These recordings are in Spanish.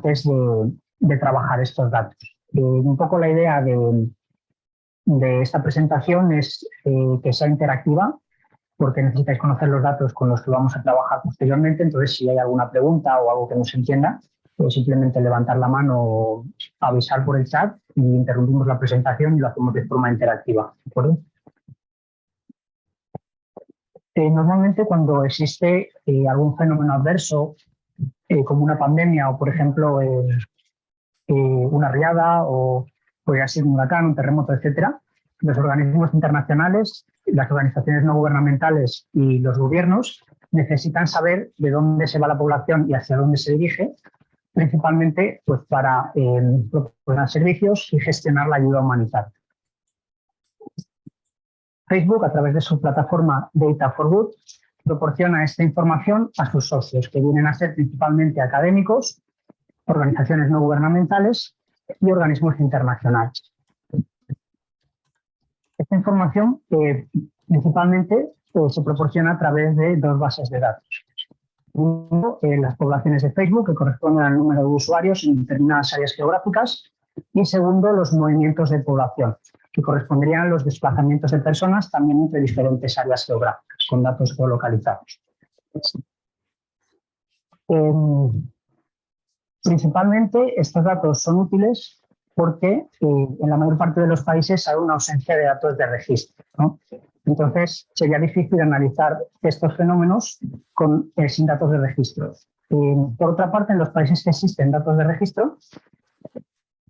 capaces de trabajar estos datos. Un poco la idea de esta presentación es que sea interactiva, porque necesitáis conocer los datos con los que vamos a trabajar posteriormente. Entonces, si hay alguna pregunta o algo que no se entienda, pues simplemente levantar la mano o avisar por el chat y interrumpimos la presentación y lo hacemos de forma interactiva. ¿De acuerdo? Normalmente, cuando existe algún fenómeno adverso, como una pandemia o, por ejemplo, una riada o podría ser un huracán, un terremoto, etcétera, los organismos internacionales, las organizaciones no gubernamentales y los gobiernos necesitan saber de dónde se va la población y hacia dónde se dirige, principalmente pues, para proporcionar servicios y gestionar la ayuda humanitaria. Facebook, a través de su plataforma Data for Good, proporciona esta información a sus socios, que vienen a ser principalmente académicos, organizaciones no gubernamentales y organismos internacionales. Esta información principalmente se proporciona a través de dos bases de datos. Uno, las poblaciones de Facebook, que corresponden al número de usuarios en determinadas áreas geográficas, y segundo, los movimientos de población, que corresponderían a los desplazamientos de personas también entre diferentes áreas geográficas, con datos geolocalizados. Principalmente, estos datos son útiles porque en la mayor parte de los países hay una ausencia de datos de registro, ¿no? Entonces, sería difícil analizar estos fenómenos sin datos de registro. Por otra parte, en los países que existen datos de registro,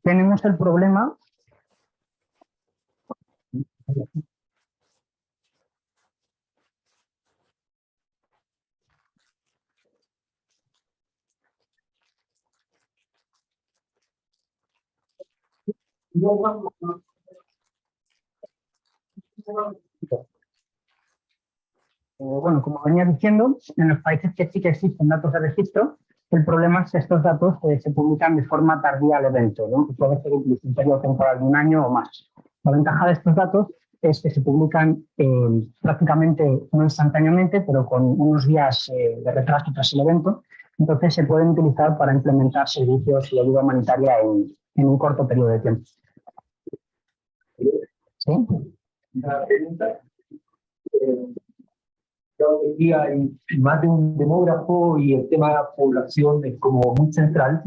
tenemos el problema bueno, como venía diciendo, en los países que sí que existen datos de registro, el problema es que estos datos se publican de forma tardía al evento, ¿no? Que puede ser incluso un periodo temporal de un año o más. La ventaja de estos datos es que se publican prácticamente no instantáneamente, pero con unos días de retraso tras el evento. Entonces se pueden utilizar para implementar servicios y ayuda humanitaria en un corto periodo de tiempo. ¿Sí? Una pregunta. Hoy día hay más de un demógrafo y el tema de la población es como muy central.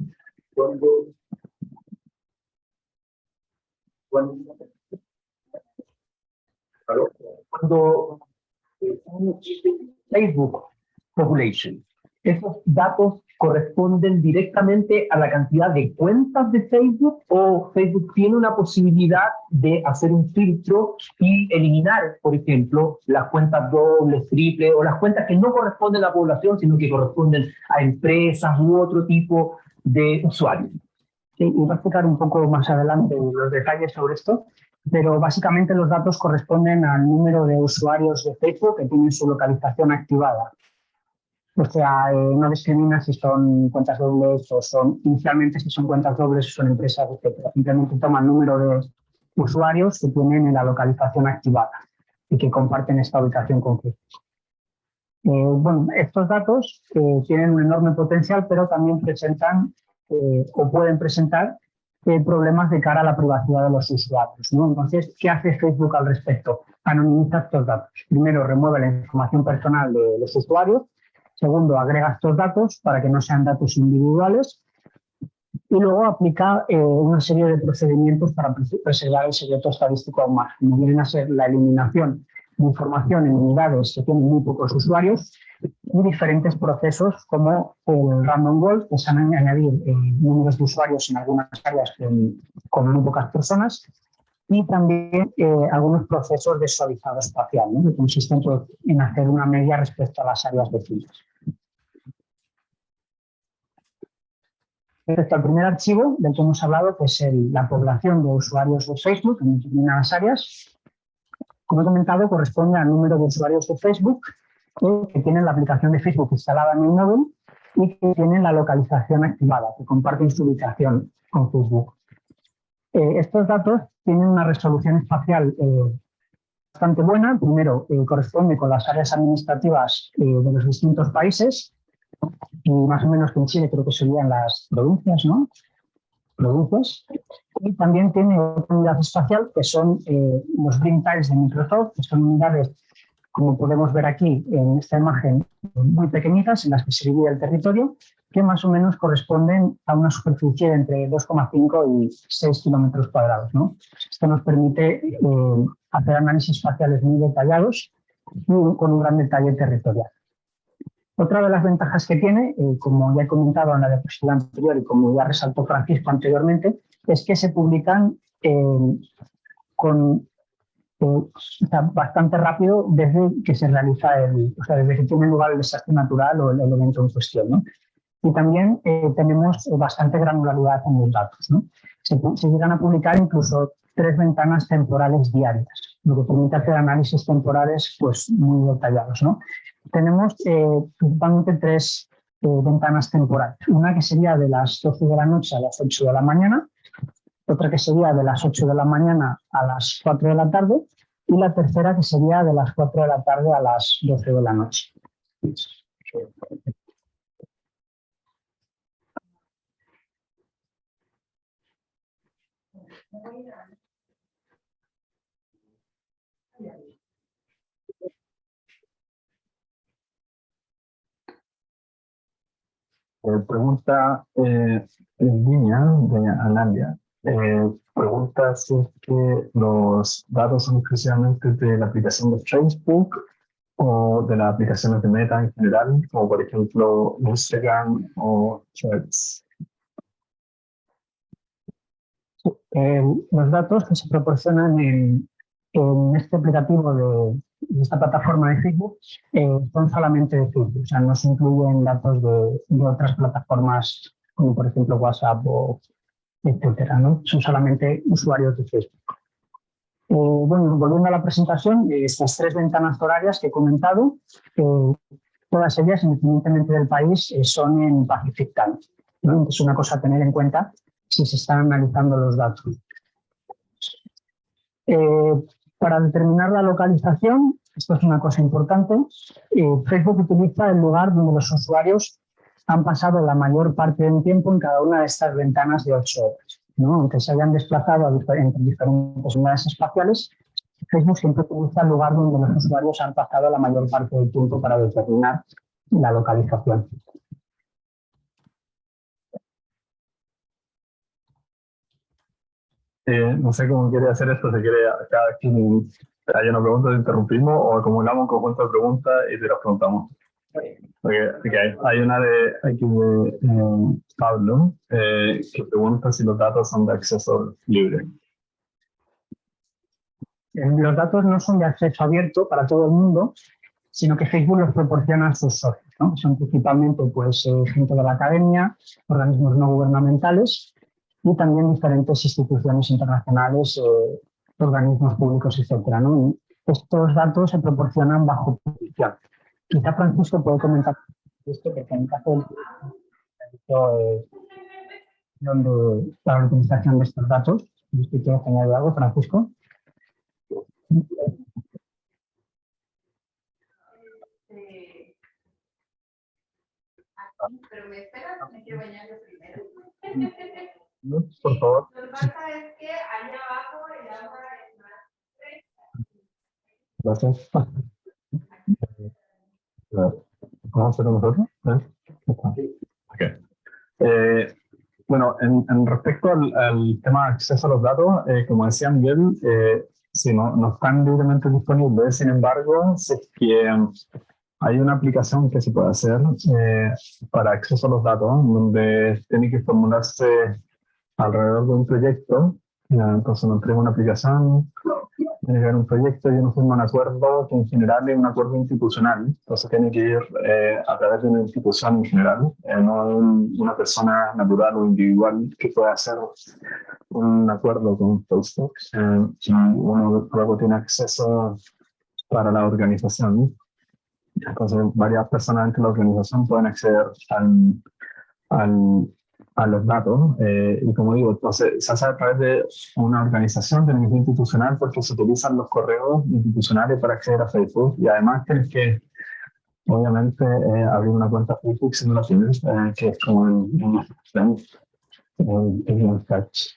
Cuando Facebook Population, esos datos corresponden directamente a la cantidad de cuentas de Facebook, o Facebook tiene una posibilidad de hacer un filtro y eliminar, por ejemplo, las cuentas dobles, triples o las cuentas que no corresponden a la población, sino que corresponden a empresas u otro tipo de usuarios. Sí, y voy a explicar un poco más adelante los detalles sobre esto, pero básicamente los datos corresponden al número de usuarios de Facebook que tienen su localización activada. O sea, no discrimina si son cuentas dobles o son, inicialmente si son cuentas dobles o son empresas, etc. Simplemente toma el número de usuarios que tienen en la localización activada y que comparten esta ubicación con Facebook. Bueno, estos datos tienen un enorme potencial, pero también presentan o pueden presentar problemas de cara a la privacidad de los usuarios, ¿no? Entonces, ¿qué hace Facebook al respecto? Anonimiza estos datos. Primero, remueve la información personal de los usuarios. Segundo, agrega estos datos para que no sean datos individuales. Y luego aplica una serie de procedimientos para preservar el secreto estadístico aún más, como vienen a ser la eliminación de información en unidades que tienen muy pocos usuarios y diferentes procesos como el random walk, que se han añadido números de usuarios en algunas áreas con muy pocas personas, y también algunos procesos de suavizado espacial, ¿no? Que consisten en hacer una media respecto a las áreas vecinas. Respecto al primer archivo del que hemos hablado, que es la población de usuarios de Facebook en determinadas áreas, como he comentado, corresponde al número de usuarios de Facebook que tienen la aplicación de Facebook instalada en el móvil y que tienen la localización activada, que comparten su ubicación con Facebook. Estos datos tienen una resolución espacial bastante buena. Primero, corresponde con las áreas administrativas de los distintos países. y más o menos que en Chile creo que serían las provincias, ¿no? Provincias. Y también tiene otra unidad espacial que son los Dream Tiles de Microsoft, que son unidades, como podemos ver aquí en esta imagen, muy pequeñitas en las que se divide el territorio, que más o menos corresponden a una superficie de entre 2,5 y 6 kilómetros cuadrados, ¿no? Esto nos permite hacer análisis espaciales muy detallados y con un gran detalle territorial. Otra de las ventajas que tiene, como ya he comentado en la diapositiva anterior y como ya resaltó Francisco anteriormente, es que se publican bastante rápido desde que se realiza desde que tiene lugar el desastre natural o el evento en cuestión, ¿no? Y también tenemos bastante granularidad en los datos, ¿no? Se llegan a publicar incluso 3 ventanas temporales diarias, lo que permite hacer análisis temporales pues, muy detallados, ¿no? Tenemos principalmente 3 ventanas temporales. Una que sería de las 12 de la noche a las 8 de la mañana, otra que sería de las 8 de la mañana a las 4 de la tarde y la tercera que sería de las 4 de la tarde a las 12 de la noche. Pregunta en línea de Analia. Pregunta si es que los datos son exclusivamente de la aplicación de Facebook o de las aplicaciones de Meta en general, como por ejemplo Instagram o Threads. Los datos que se proporcionan en este aplicativo de esta plataforma de Facebook son solamente de Facebook, o sea, no se incluyen datos de otras plataformas como por ejemplo WhatsApp o etcétera, ¿no? Son solamente usuarios de Facebook. Bueno, volviendo a la presentación, estas 3 ventanas horarias que he comentado, todas ellas, independientemente del país, son en Pacific Time, ¿no? Es una cosa a tener en cuenta si se están analizando los datos. Para determinar la localización, esto es una cosa importante, Facebook utiliza el lugar donde los usuarios han pasado la mayor parte del tiempo en cada una de estas ventanas de 8 horas, ¿no? Aunque se hayan desplazado entre diferentes unidades espaciales, Facebook siempre utiliza el lugar donde los usuarios han pasado la mayor parte del tiempo para determinar la localización. No sé cómo quiere hacer esto, si quiere cada vez que haya una pregunta te interrumpimos o acumulamos un conjunto de preguntas y te las preguntamos. Okay. Hay una de aquí de Pablo que pregunta si los datos son de acceso libre. Los datos no son de acceso abierto para todo el mundo, sino que Facebook los proporciona a sus socios, ¿no? Son principalmente pues, gente de la academia, organismos no gubernamentales y también diferentes instituciones internacionales, organismos públicos, etcétera, ¿no? Y estos datos se proporcionan bajo publicidad. Quizá Francisco puede comentar esto, porque en caso de la utilización de estos datos, si quieres añadir algo, Francisco. Pero me esperas, me quiero bañar yo primero. No, por favor. Lo que pasa es que allá abajo el agua es más fresca. Gracias. ¿Vamos a hacerlo nosotros? Okay. Bueno, en respecto al tema de acceso a los datos, como decía Miguel, si no están libremente disponibles. Sin embargo, si es que hay una aplicación que se puede hacer para acceso a los datos, donde tiene que formularse alrededor de un proyecto. Entonces uno entrega una aplicación, tiene que haber un proyecto y uno firma un acuerdo que en general es un acuerdo institucional. Entonces tiene que ir a través de una institución en general, no una persona natural o individual que pueda hacer un acuerdo con Facebook. Uno luego tiene acceso para la organización. Entonces varias personas dentro de la organización pueden acceder a los datos, y como digo, entonces se hace a través de una organización, tiene que ser institucional porque se utilizan los correos institucionales para acceder a Facebook y además tienes que obviamente abrir una cuenta Facebook si no la tienes, que es como en un catch.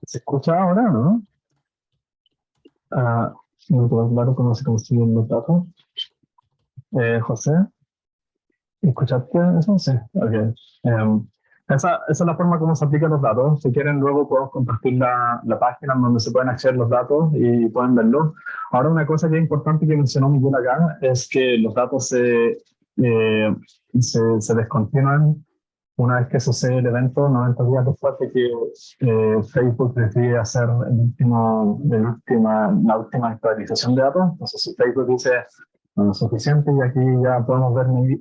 ¿Se escucha ahora, no? ¿Me puedo hablar cómo se consiguen los datos? José, ¿escuchaste eso? Sí, ok. Esa es la forma como se aplican los datos. Si quieren, luego podemos compartir la página donde se pueden acceder los datos y pueden verlo. Ahora, una cosa que es importante que mencionó Miguel acá es que los datos se descontinúan una vez que sucede el evento, 90 días después de que Facebook decide hacer la última actualización de datos. Entonces, si Facebook dice no es suficiente y aquí ya podemos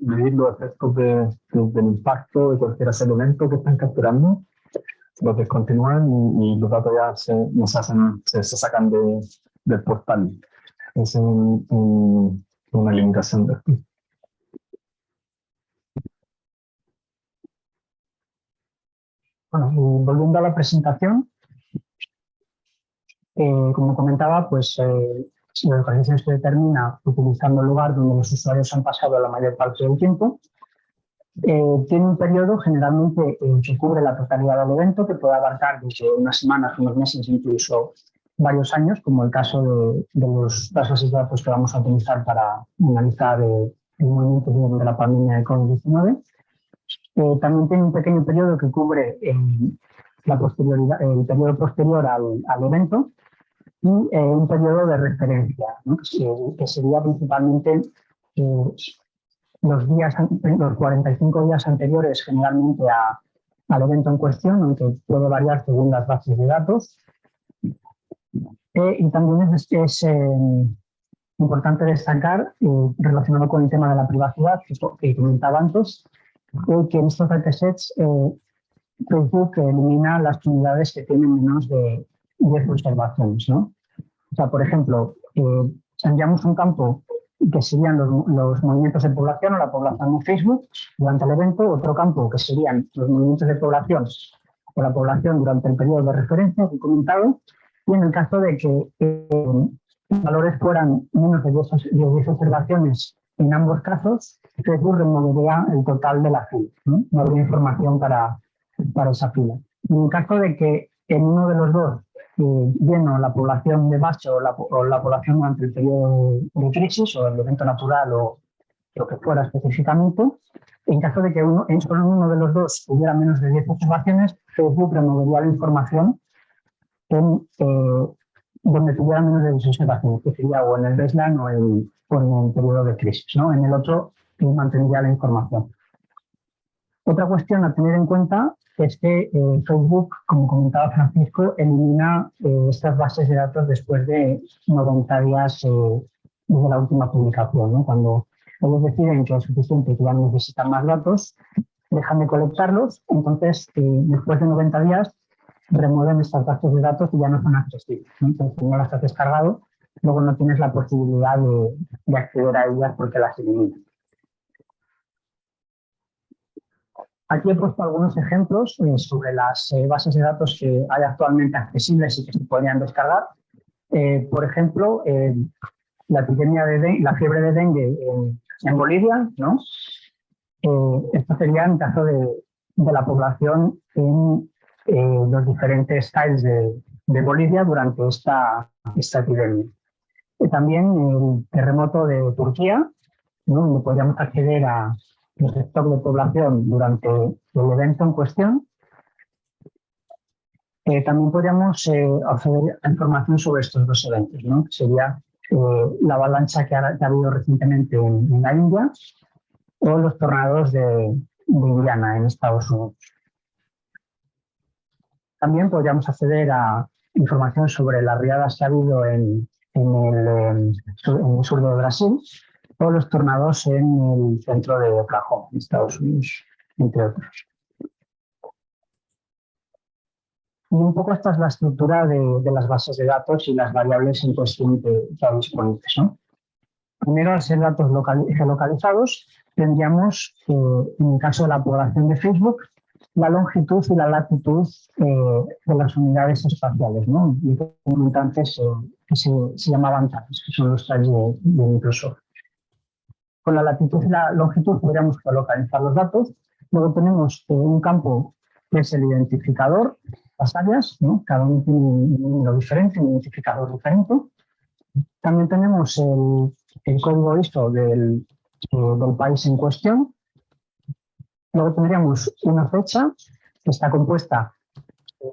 medir los efectos del impacto de cualquier elemento que están capturando, los descontinúan y los datos ya se sacan del portal. Es una limitación de esto. Bueno, y volviendo a la presentación, como comentaba, pues la localización se determina utilizando el lugar donde los usuarios han pasado la mayor parte del tiempo. Tiene un periodo generalmente que cubre la totalidad del evento, que puede abarcar desde unas semanas, unos meses, incluso varios años, como el caso de los bases de datos que vamos a utilizar para analizar el movimiento de la pandemia de COVID-19. También tiene un pequeño periodo que cubre el periodo posterior al evento y un periodo de referencia, ¿no? que sería principalmente los 45 días anteriores generalmente al evento en cuestión, aunque puede variar según las bases de datos. Y también es importante destacar, relacionado con el tema de la privacidad, que comentaba antes, que en estos datasets Facebook elimina las unidades que tienen menos de 10 observaciones, ¿no? O sea, por ejemplo, si enviamos un campo que serían los movimientos de población o la población de Facebook durante el evento, otro campo que serían los movimientos de población o la población durante el periodo de referencia que he comentado, y en el caso de que los valores fueran menos de 10 observaciones en ambos casos, Facebook removería el total de la fila, ¿no? No habría información para esa fila. En el caso de que en uno de los dos, bien o la población de base o la población durante el periodo de crisis o el evento natural o lo que fuera específicamente, en caso de que solo en uno de los dos hubiera menos de 10 observaciones, Facebook removería la información donde tuviera menos de 10 observaciones, que sería o en el baseline o en el periodo de crisis, ¿no? En el otro mantendría la información. Otra cuestión a tener en cuenta es que Facebook, como comentaba Francisco, elimina estas bases de datos después de 90 días desde la última publicación, ¿no? Cuando ellos deciden que es suficiente y que ya no necesitan más datos, dejan de colectarlos, entonces después de 90 días remueven estas bases de datos y ya no son accesibles, ¿no? Entonces, si no las has descargado, luego no tienes la posibilidad de acceder a ellas porque las eliminan. Aquí he puesto algunos ejemplos sobre las bases de datos que hay actualmente accesibles y que se podrían descargar. Por ejemplo, la fiebre de dengue en Bolivia, ¿no? Esto sería en caso de la población en los diferentes styles de Bolivia durante esta epidemia. También el terremoto de Turquía, ¿no? Donde podríamos acceder a los stocks de población durante el evento en cuestión. También podríamos acceder a información sobre estos dos eventos, ¿no? Que sería la avalancha que ha habido recientemente en la India o los tornados de Indiana en Estados Unidos. También podríamos acceder a información sobre las riadas que ha habido en el sur de Brasil o los tornados en el centro de Oklahoma, en Estados Unidos, entre otros. Y un poco esta es la estructura de las bases de datos y las variables en cuestión que hay disponibles, ¿no? Primero, al ser datos geolocalizados, tendríamos, en el caso de la población de Facebook, la longitud y la latitud de las unidades espaciales, ¿no? Y como antes que se llamaban tags, que son los tags de Microsoft. Con la latitud y la longitud podríamos localizar los datos. Luego tenemos un campo que es el identificador, las áreas, ¿no? Cada uno tiene un número diferente, un identificador diferente. También tenemos el código ISO del país en cuestión. Luego tendríamos una fecha que está compuesta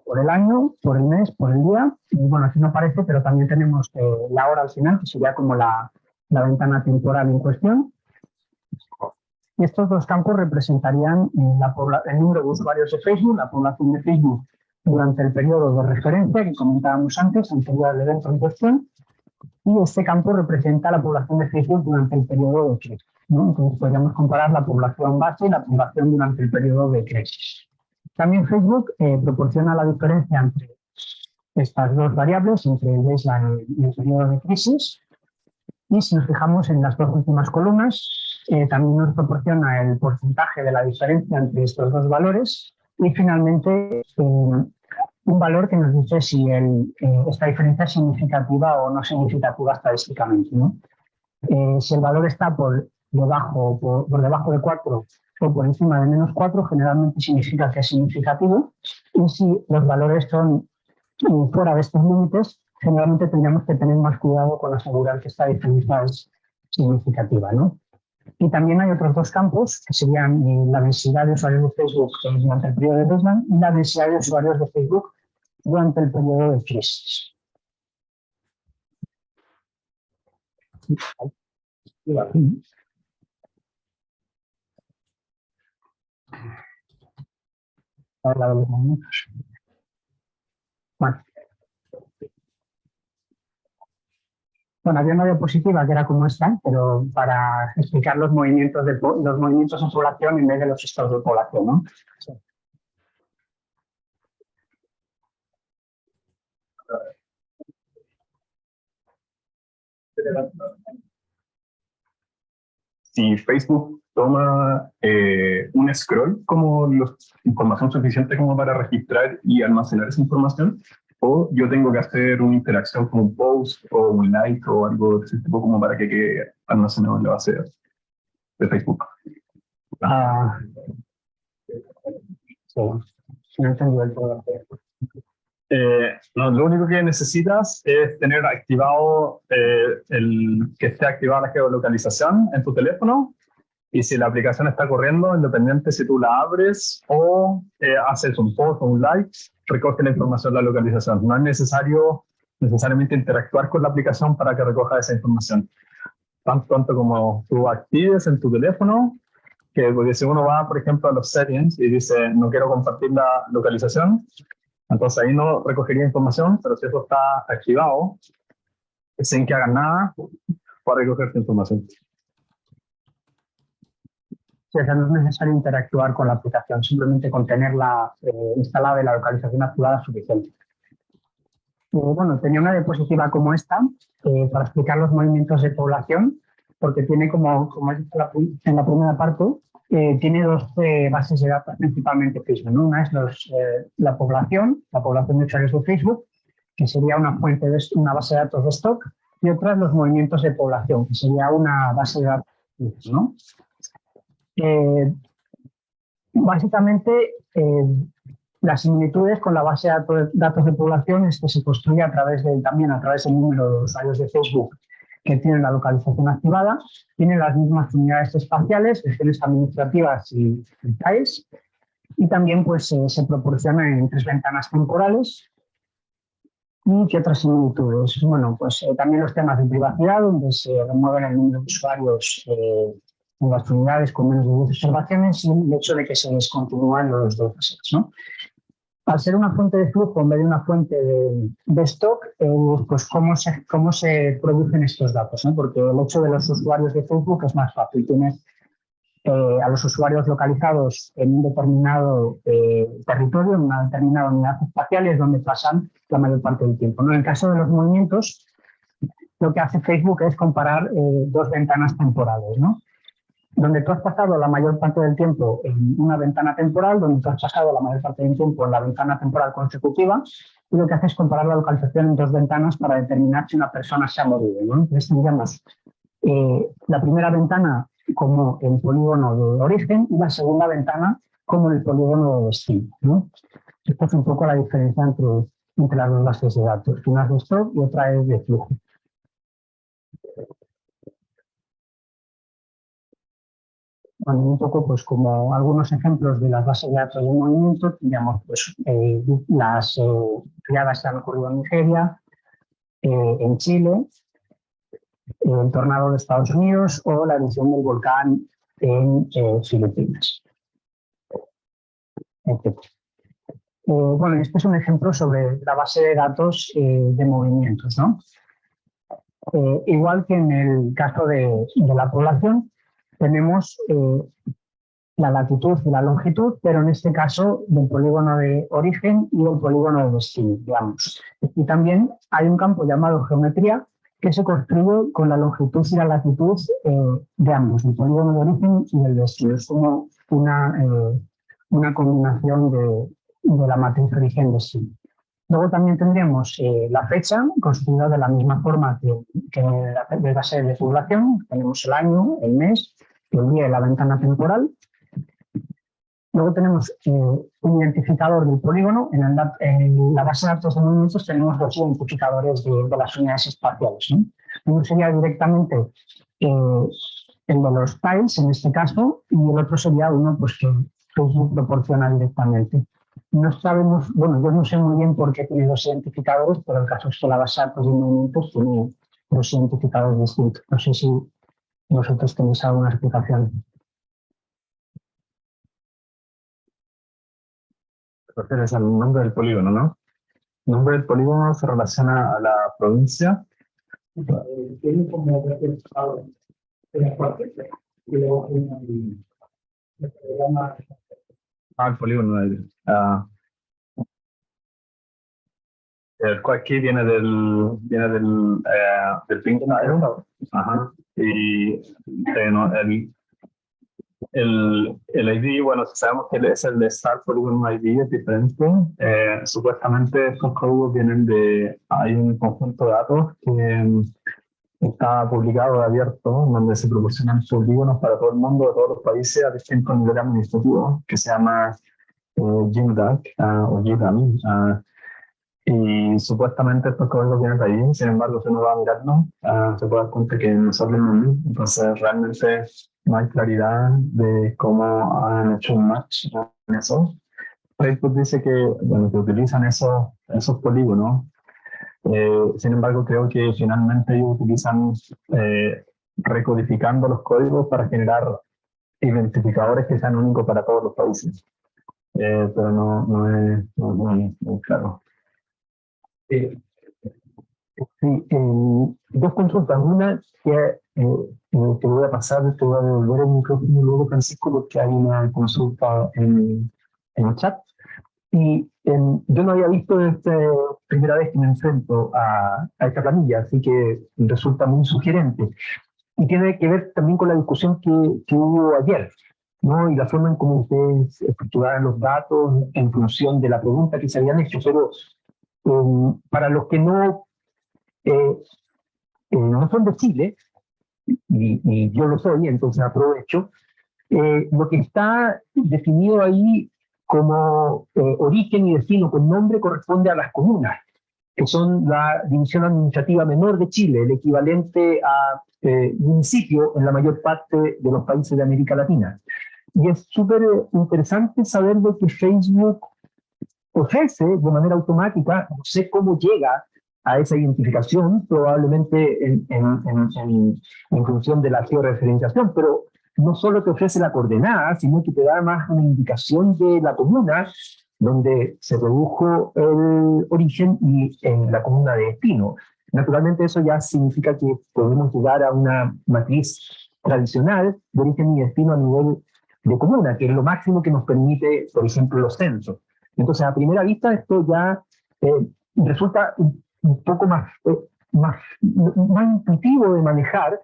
por el año, por el mes, por el día. Y bueno, aquí no aparece, pero también tenemos la hora al final, que sería como la ventana temporal en cuestión. Y estos dos campos representarían el número de usuarios de Facebook, la población de Facebook durante el periodo de referencia que comentábamos antes, anterior al evento en cuestión. Y este campo representa la población de Facebook durante el periodo de crisis, ¿no? Entonces podríamos comparar la población base y la población durante el periodo de crisis. También Facebook proporciona la diferencia entre estas dos variables, entre el baseline y el periodo de crisis. Y si nos fijamos en las dos últimas columnas, también nos proporciona el porcentaje de la diferencia entre estos dos valores. Y finalmente, un valor que nos dice si esta diferencia es significativa o no significativa estadísticamente, ¿no? Si el valor está por debajo de 4 o por encima de -4, generalmente significa que es significativo. Y si los valores son fuera de estos límites, generalmente tendríamos que tener más cuidado con asegurar que esta diferencia es significativa, ¿no? Y también hay otros dos campos, que serían la densidad de usuarios de Facebook durante el periodo de baseline y la densidad de usuarios de Facebook durante el periodo de crisis. Habla de los momentos. Bueno, había una diapositiva que era como esta, pero para explicar los movimientos en población en vez de los estados de población, ¿no? Sí. Si Facebook toma un scroll como información suficiente como para registrar y almacenar esa información, o yo tengo que hacer una interacción con un post o un like o algo de ese tipo como para que quede almacenado en la base de Facebook. Sí, no entendí el todo. No, lo único que necesitas es tener activado que esté activada la geolocalización en tu teléfono, y si la aplicación está corriendo, independiente si tú la abres o haces un post o un like, recoge la información de la localización. No es necesario necesariamente interactuar con la aplicación para que recoja esa información. Tan pronto como tú actives en tu teléfono, porque si uno va, por ejemplo, a los settings y dice no quiero compartir la localización, entonces ahí no recogería información, pero si eso está activado, sin que hagan nada, va a recoger tu información. Sí, o sea, no es necesario interactuar con la aplicación, simplemente con tenerla instalada y la localización activada es suficiente. Bueno, tenía una diapositiva como esta para explicar los movimientos de población, porque tiene como he dicho en la primera parte, tiene dos bases de datos principalmente Facebook, ¿no? Una es la población de usuarios de Facebook, que sería una base de datos de stock, y otra es los movimientos de población, que sería una base de datos, ¿no? Básicamente, las similitudes con la base de datos de población es que se construye también a través del número de usuarios de Facebook que tienen la localización activada, tienen las mismas unidades espaciales, gestiones administrativas y TAES, y también pues, se proporcionan en 3 ventanas temporales. ¿Y qué otras similitudes? Bueno, pues también los temas de privacidad, donde se remueven el número de usuarios en las unidades con menos de 10 observaciones, y el hecho de que se descontinúan los dos assets, ¿no? Al ser una fuente de flujo en vez de una fuente de stock, pues cómo se producen estos datos, ¿no? Porque el hecho de los usuarios de Facebook es más fácil. Tienes a los usuarios localizados en un determinado territorio, en una determinada unidad espacial, es donde pasan la mayor parte del tiempo, ¿no? En el caso de los movimientos, lo que hace Facebook es comparar 2 ventanas temporales, ¿no? donde tú has pasado la mayor parte del tiempo en una ventana temporal, donde tú has pasado la mayor parte del tiempo en la ventana temporal consecutiva, y lo que hace es comparar la localización en dos ventanas para determinar si una persona se ha movido, ¿no? Entonces tendríamos la primera ventana como el polígono de origen y la segunda ventana como el polígono de destino, ¿no? Esta es un poco la diferencia entre las dos bases de datos. Una es de stock y otra es de flujo. Bueno, un poco pues como algunos ejemplos de las bases de datos de movimiento, tendríamos pues las riadas que han ocurrido en Nigeria, en Chile, el tornado de Estados Unidos o la erupción del volcán en Filipinas, etc. Bueno, este es un ejemplo sobre la base de datos de movimientos, ¿no? Igual que en el caso de la población, tenemos la latitud y la longitud, pero en este caso del polígono de origen y del polígono de destino, digamos. Y también hay un campo llamado geometría que se construye con la longitud y la latitud de ambos, del polígono de origen y del destino. Es como una combinación de la matriz origen-destino. Luego también tendremos la fecha, constituida de la misma forma que la base de población. Tenemos el año, el mes, el día y la ventana temporal. Luego tenemos un identificador del polígono. En la base de datos de movimientos tenemos dos identificadores de las unidades espaciales, ¿no? Uno sería directamente el de los tiles, en este caso, y el otro sería uno pues, que Facebook proporciona directamente. No sabemos, bueno, yo no sé muy bien por qué tiene dos identificadores, pero el caso es que la base de datos de movimientos tiene dos identificadores distintos. No sé si vosotros tenéis alguna explicación. Te refieres al nombre del polígono, ¿no? El nombre del polígono se relaciona a la provincia. Tiene como representado de la parte y luego el programa. El polígono el cual aquí viene del Pink Nile. Ajá. Y no, el ID, bueno, sabemos que es el de Star Polygon ID, es diferente. Supuestamente estos códigos hay un conjunto de datos que está publicado, abierto, donde se proporcionan polígonos para todo el mundo, de todos los países, a distintos niveles administrativos, que se llama GIMDAC o GIDAM. Y supuestamente estos códigos vienen de ahí, sin embargo, si uno va a mirarlo, se puede dar cuenta que no son los mismos. Entonces, realmente no hay claridad de cómo han hecho un match en eso. Facebook dice que, bueno, que utilizan esos polígonos. Sin embargo, creo que finalmente ellos utilizan recodificando los códigos para generar identificadores que sean únicos para todos los países. Pero no es muy claro. Sí, dos consultas. Una que te voy a pasar, te voy a devolver el micrófono luego, Francisco, porque hay una consulta en el chat. Y yo no había visto esta primera vez que me enfrento a esta planilla, así que resulta muy sugerente. Y tiene que ver también con la discusión que hubo ayer, ¿no? Y la forma en cómo ustedes estructuraron los datos en función de la pregunta que se habían hecho. Pero para los que no son de Chile, y yo lo soy, entonces aprovecho, lo que está definido ahí como origen y destino con nombre corresponde a las comunas, que son la división administrativa menor de Chile, el equivalente a municipio en la mayor parte de los países de América Latina. Y es súper interesante saber de que Facebook ofrece de manera automática, no sé cómo llega a esa identificación, probablemente en función de la georreferenciación, pero no solo te ofrece la coordenada, sino que te da más una indicación de la comuna donde se produjo el origen y en la comuna de destino. Naturalmente eso ya significa que podemos llegar a una matriz tradicional de origen y destino a nivel de comuna, que es lo máximo que nos permite, por ejemplo, los censos. Entonces, a primera vista, esto ya resulta un poco más intuitivo de manejar,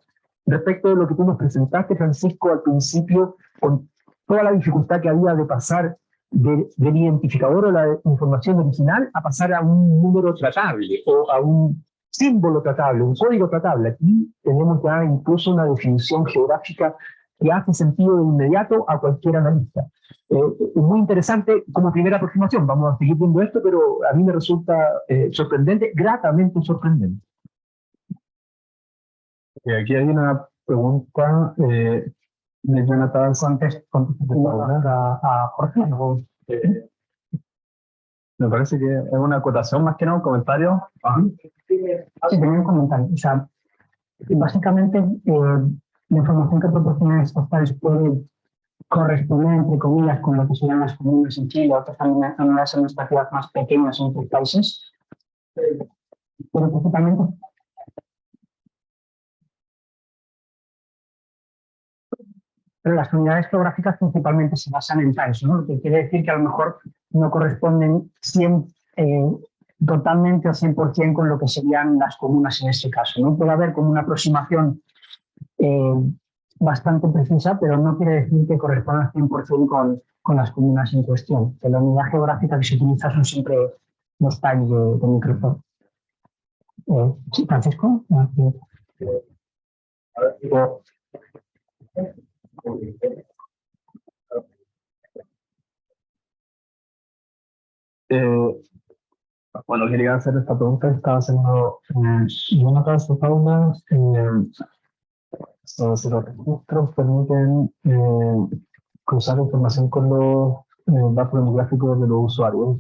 respecto de lo que tú nos presentaste, Francisco, al principio, con toda la dificultad que había de pasar del identificador o la información original a pasar a un número tratable o a un símbolo tratable, un código tratable. Aquí tenemos ya incluso una definición geográfica que hace sentido de inmediato a cualquier analista. Es muy interesante como primera aproximación. Vamos a seguir viendo esto, pero a mí me resulta sorprendente, gratamente sorprendente. Y aquí hay una pregunta de Jonathan a Jorge. me parece que es una acotación más que no, un comentario. Sí, tenía un comentario. O sea, básicamente la información que proporcionan estos países puede corresponder, entre comillas, con lo que serían las comunas en Chile, otras unidades administrativas más pequeñas en otros países, pero principalmente pero las unidades geográficas principalmente se basan en países, ¿no? Lo que quiere decir que a lo mejor no corresponden totalmente o 100% con lo que serían las comunas en este caso, ¿no? Puede haber como una aproximación bastante precisa, pero no quiere decir que corresponda al 100% con las comunas en cuestión. Que la unidad geográfica que se utiliza son siempre los tags de Microsoft. ¿Sí, Francisco? Bueno, quería hacer esta pregunta que estaba haciendo Jonathan Paula. Si los registros permiten cruzar información con los datos demográficos de los usuarios.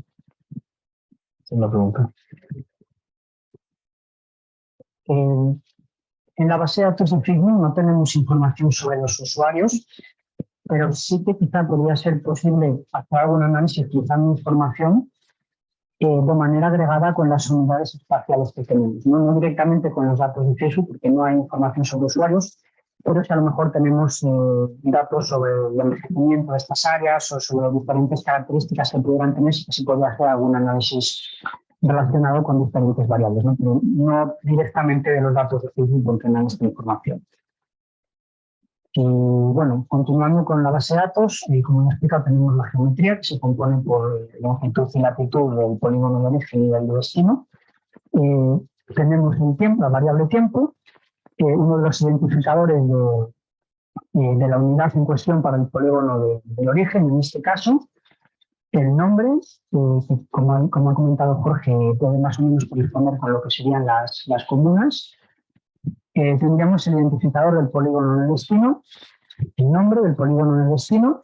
Esa es la pregunta. En la base de datos de Facebook no tenemos información sobre los usuarios, pero sí que quizá podría ser posible hacer algún análisis utilizando información de manera agregada con las unidades espaciales que tenemos, no directamente con los datos de Facebook, porque no hay información sobre usuarios, pero si a lo mejor tenemos datos sobre el envejecimiento de estas áreas o sobre diferentes características que pudieran tener, si se podría hacer algún análisis relacionado con diferentes variables, ¿no? Pero no directamente de los datos de Facebook porque no hay esta información. Y bueno, continuando con la base de datos, como ya he explicado, tenemos la geometría que se compone por longitud y latitud del polígono de origen y del de destino. Tenemos el tiempo, la variable tiempo, uno de los identificadores de la unidad en cuestión para el polígono del origen, en este caso, el nombre, que como ha comentado Jorge, puede más o menos corresponder con lo que serían las comunas. Tendríamos el identificador del polígono del destino, el nombre del polígono del destino.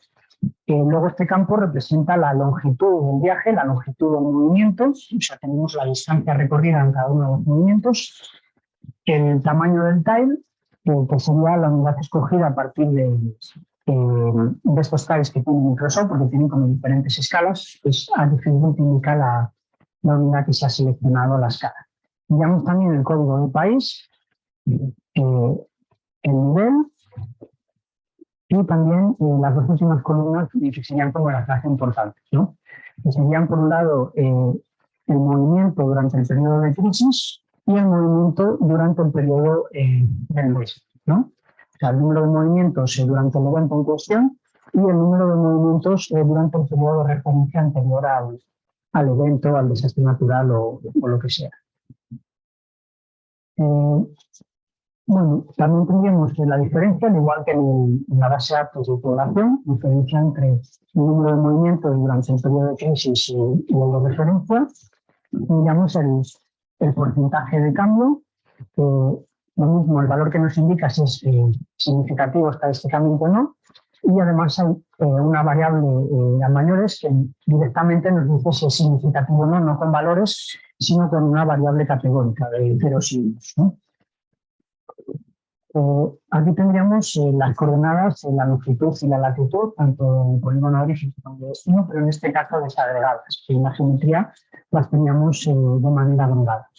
Luego este campo representa la longitud del viaje, la longitud del movimiento, o sea, tenemos la distancia recorrida en cada uno de los movimientos, el tamaño del tile, que sería la unidad escogida a partir de estos tiles que tiene Microsoft, porque tienen como diferentes escalas, pues a diferente indica la unidad que se ha seleccionado la escala. Digamos también el código del país, el nivel y también las dos últimas columnas que serían como las más importantes, ¿no? Que serían por un lado el movimiento durante el periodo de crisis y el movimiento durante el periodo del mes, ¿no? O sea, el número de movimientos durante el evento en cuestión y el número de movimientos durante el periodo de referencia anterior al evento, al desastre natural o lo que sea. Bueno, también tendríamos la diferencia, al igual que en la base de datos de población, diferencia entre el número de movimientos durante el periodo de crisis y el de referencia. Tendríamos el porcentaje de cambio, lo mismo, el valor que nos indica si es significativo estadísticamente o no, y además hay una variable a mayores que directamente nos dice si es significativo o no, no con valores, sino con una variable categórica de 0 signos, ¿no? Aquí tendríamos las coordenadas, la longitud y la latitud, tanto en el polígono de origen como de destino, pero en este caso desagregadas. En la geometría las teníamos de manera agregada.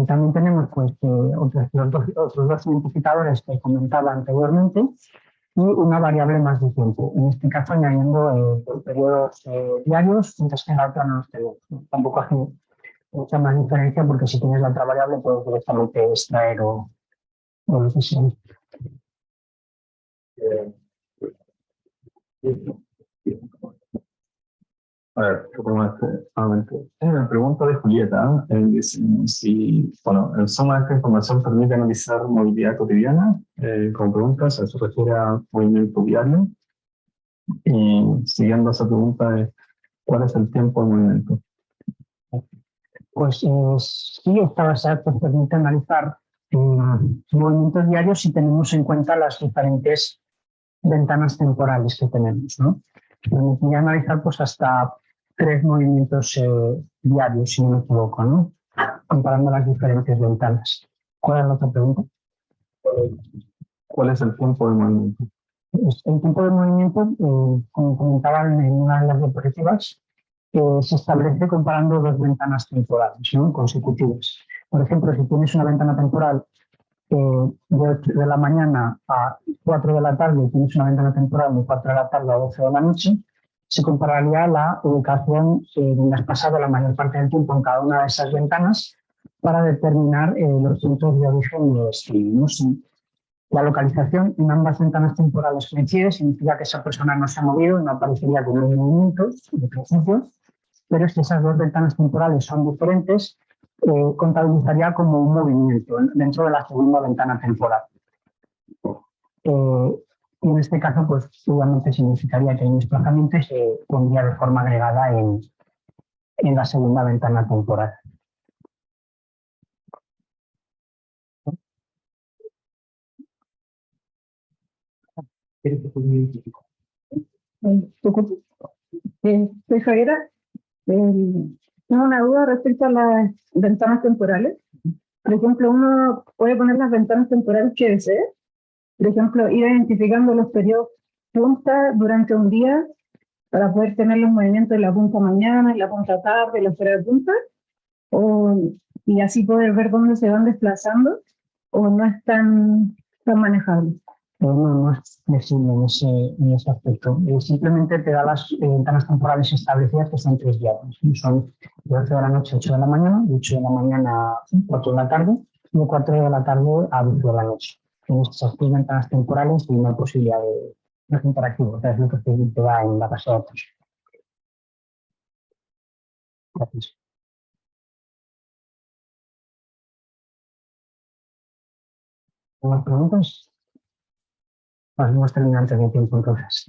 También tenemos pues, otros dos identificadores que comentaba anteriormente y una variable más de tiempo. En este caso añadiendo periodos diarios, mientras que en la otra no los tenemos. Tampoco hace mucha más diferencia porque si tienes la otra variable puedes directamente extraer o o lo que sea. A ver, nuevamente. La pregunta de Julieta dice si, bueno, en suma esta información permite analizar movilidad cotidiana. Como pregunta, se refiere a movimiento diario. Y siguiendo esa pregunta, ¿cuál es el tiempo de movimiento? Pues sí, estas datos permiten analizar movimientos diarios si tenemos en cuenta las diferentes ventanas temporales que tenemos, ¿no? Permitiría analizar pues hasta 3 movimientos diarios, si no me equivoco, ¿no? Comparando las diferentes ventanas. ¿Cuál es la otra pregunta? ¿Cuál es el tiempo de movimiento? El tiempo de movimiento, como comentaban en una de las diapositivas, se establece comparando dos ventanas temporales, ¿no? Consecutivas. Por ejemplo, si tienes una ventana temporal de 8 de la mañana a 4 de la tarde y tienes una ventana temporal de 4 de la tarde a 12 de la noche, se compararía la ubicación donde has pasado la mayor parte del tiempo en cada una de esas ventanas para determinar los puntos de origen y de destino, ¿no? Si la localización en ambas ventanas temporales coincide, significa que esa persona no se ha movido y no aparecería como un movimiento de principio, pero si esas dos ventanas temporales son diferentes, contabilizaría como un movimiento dentro de la segunda ventana temporal. Y en este caso, pues seguramente significaría que el desplazamiento se pondría de forma agregada en la segunda ventana temporal. Soy Javiera. Tengo una duda respecto a las ventanas temporales. Por ejemplo, uno puede poner las ventanas temporales que desee. Por ejemplo, ir identificando los periodos punta durante un día para poder tener los movimientos de la punta mañana, y la punta tarde, la fuera de punta, y así poder ver dónde se van desplazando, o no es tan manejable. No es flexible en ese aspecto. Simplemente te da las ventanas temporales establecidas que son 3 días. Son de 8 de la noche a 8 de la mañana, de 8 de la mañana a 4 de la tarde y de 4 de la tarde a 12 de la noche. En estas 3 ventanas temporales hay una posibilidad de interactivo, es lo que te da en la base de datos. Gracias. ¿Más preguntas? Hemos terminado antes de tiempo entonces.